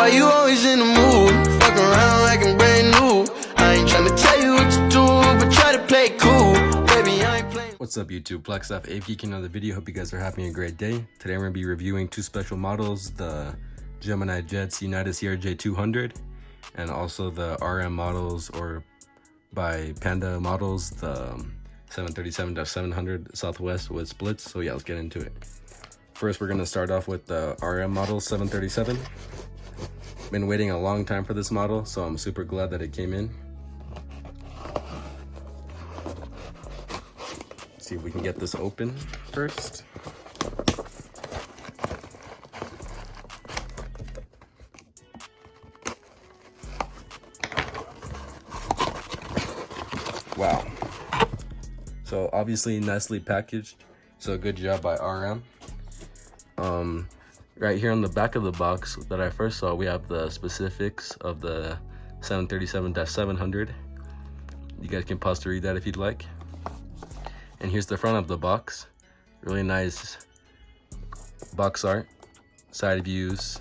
Why you always in the mood? Fuck around like I'm brand new. I ain't tryna tell you what to do, but try to play cool. Baby, I ain't playing. What's up YouTube, Plexf, Ape Geek, another video. Hope you guys are having a great day. Today I'm going to be reviewing two special models, the Gemini Jets United CRJ 200 and also the RM models, or by Panda models, the 737-700 Southwest with splits. So yeah, let's get into it. First, we're going to start off with the RM model 737. Been waiting a long time for this model, so I'm super glad that it came in. Let's see if we can get this open first. Wow. So obviously nicely packaged, so good job by RM. Right here on the back of the box that I first saw, we have the specifics of the 737-700. You guys can pause to read that if you'd like. And here's the front of the box. Really nice box art, side views.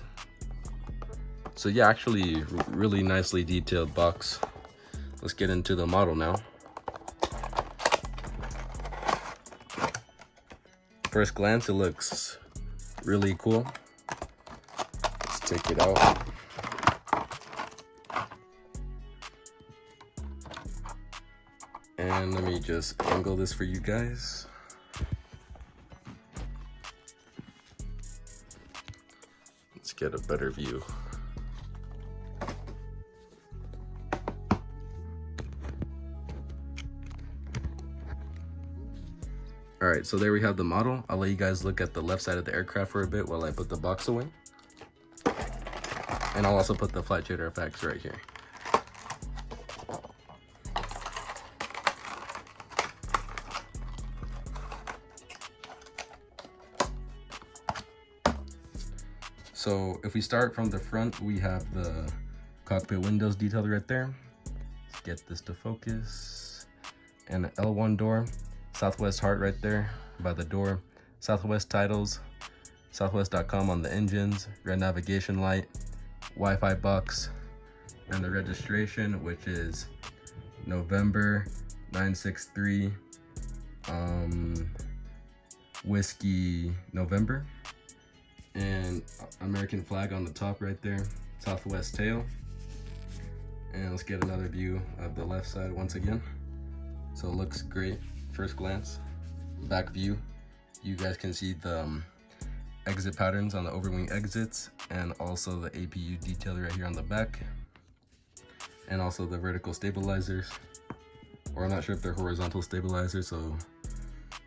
So yeah, actually really nicely detailed box. Let's get into the model now. First glance, it looks really cool. Let's take it out. And let me just angle this for you guys. Let's get a better view. All right, so there we have the model. I'll let you guys look at the left side of the aircraft for a bit while I put the box away. And I'll also put the flight shader effects right here. So if we start from the front, we have the cockpit windows detailed right there. Let's get this to focus. And the L1 door. Southwest heart right there by the door. Southwest titles, southwest.com on the engines, red navigation light, Wi-Fi box, and the registration, which is November 963 Whiskey November, and American flag on the top right there, Southwest tail. And let's get another view of the left side once again. So it looks great. First glance, back view, you guys can see the exit patterns on the overwing exits, and also the APU detail right here on the back, and also the vertical stabilizers, or I'm not sure if they're horizontal stabilizers, so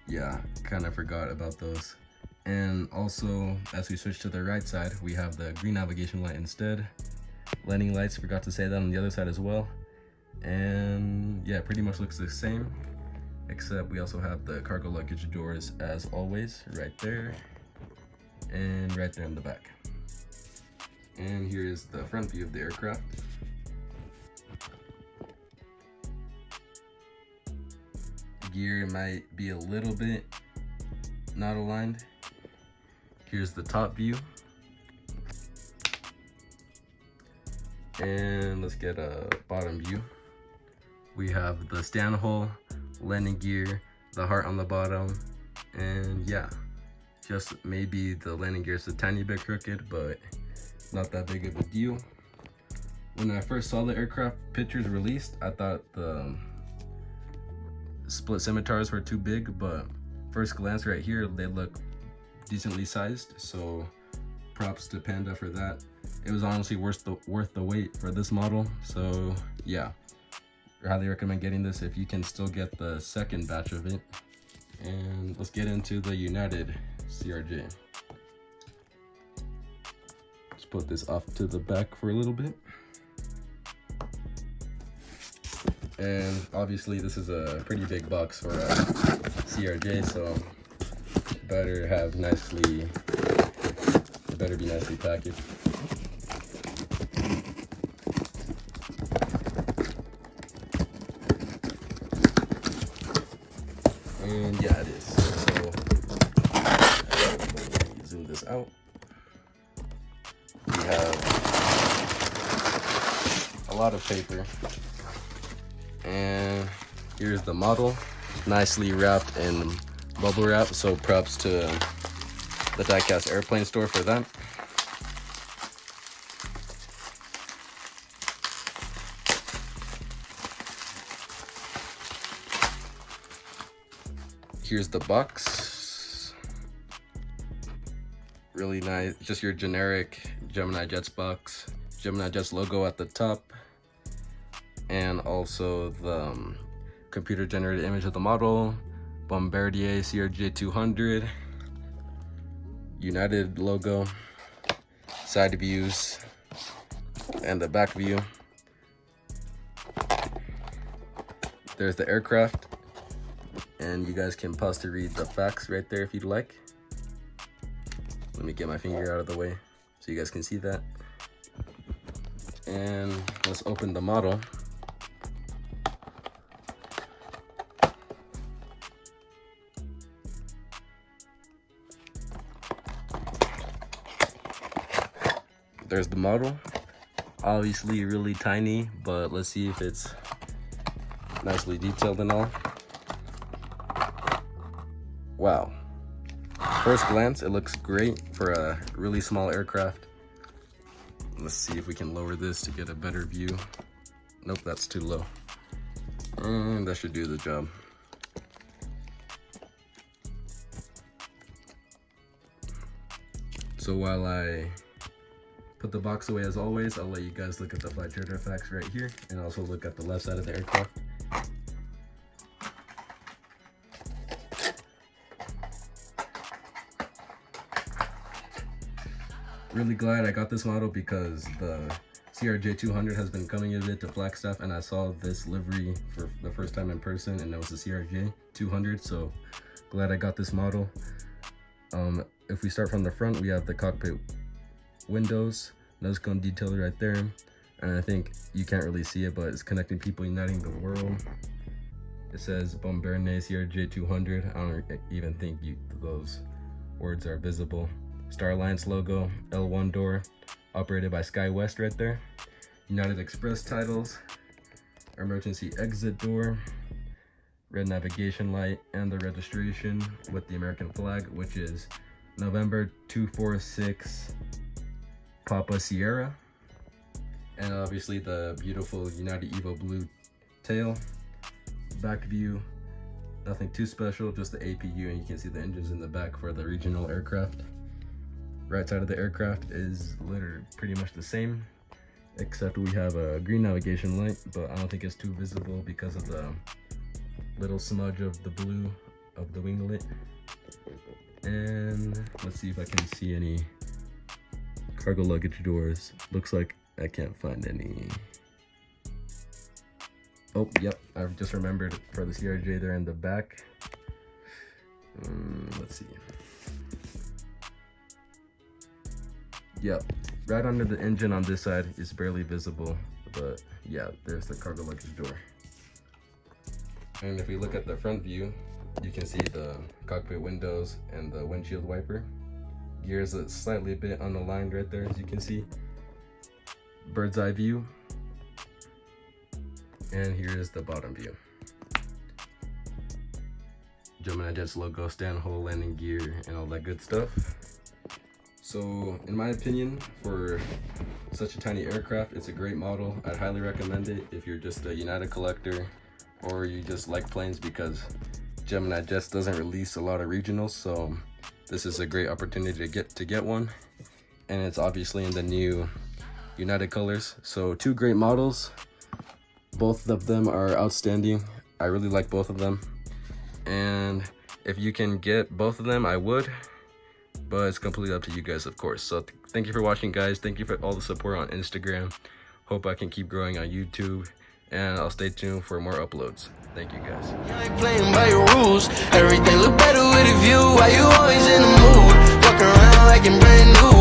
yeah, kind of forgot about those. And also, as we switch to the right side, we have the green navigation light instead. Landing lights, forgot to say that on the other side as well. And yeah, pretty much looks the same, except we also have the cargo luggage doors as always, right there and right there in the back. And here is the front view of the aircraft. Gear might be a little bit not aligned. Here's the top view. And let's get a bottom view. We have the stand hole, landing gear, the heart on the bottom, and yeah, just maybe the landing gear is a tiny bit crooked, but not that big of a deal. When I first saw the aircraft pictures released, I thought the split scimitars were too big, but first glance right here, they look decently sized, so props to Panda for that. It was honestly worth the wait for this model, so yeah. I highly recommend getting this if you can still get the second batch of it. And let's get into the United CRJ. Let's put this off to the back for a little bit. And obviously this is a pretty big box for a CRJ, so it better be nicely packaged. And yeah, it is. So zoom this out. We have a lot of paper. And here's the model, nicely wrapped in bubble wrap. So props to the Diecast Airplane store for that. Here's the box. Really nice, just your generic Gemini Jets box. Gemini Jets logo at the top. And also the computer generated image of the model. Bombardier CRJ 200. United logo. Side views. And the back view. There's the aircraft. And you guys can pause to read the facts right there if you'd like. Let me get my finger out of the way so you guys can see that. And let's open the model. There's the model. Obviously really tiny, but let's see if it's nicely detailed and all. Wow. First glance, it looks great for a really small aircraft. Let's see if we can lower this to get a better view. Nope, that's too low. And that should do the job. So while I put the box away as always, I'll let you guys look at the flight radar facts right here and also look at the left side of the aircraft. Really glad I got this model because the CRJ 200 has been coming a bit to Flagstaff, and I saw this livery for the first time in person, and it was the CRJ 200, so glad I got this model. If we start from the front, we have the cockpit windows, nose cone detail right there, and I think you can't really see it, but it's connecting people, uniting the world. It says Bombardier CRJ 200. I don't even think those words are visible. Star Alliance logo, L1 door, operated by SkyWest right there. United Express titles, emergency exit door, red navigation light, and the registration with the American flag, which is November 246 Papa Sierra. And obviously the beautiful United Evo blue tail. Back view, nothing too special, just the APU, and you can see the engines in the back for the regional aircraft. Right side of the aircraft is literally pretty much the same, except we have a green navigation light, but I don't think it's too visible because of the little smudge of the blue of the winglet. And let's see if I can see any cargo luggage doors. Looks like I can't find any. Oh, yep, I've just remembered for the CRJ there in the back. Let's see. Yep, right under the engine on this side is barely visible, but yeah, there's the cargo luggage door. And if we look at the front view, you can see the cockpit windows and the windshield wiper. Gears are slightly a bit unaligned right there, as you can see. Bird's eye view. And here is the bottom view. Gemini Jets logo, stand, hole, landing gear, and all that good stuff. So in my opinion, for such a tiny aircraft, it's a great model. I'd highly recommend it if you're just a United collector or you just like planes, because Gemini Jets doesn't release a lot of regionals, so this is a great opportunity to get one. And it's obviously in the new United colors. So two great models. Both of them are outstanding. I really like both of them. And if you can get both of them, I would. But it's completely up to you guys, of course. So thank you for watching, guys. Thank you for all the support on Instagram. Hope I can keep growing on YouTube, and I'll stay tuned for more uploads. Thank you, guys. You ain't playing by your rules. Everything look better with a view. Why you always in the mood? Fuck around like you're brand new.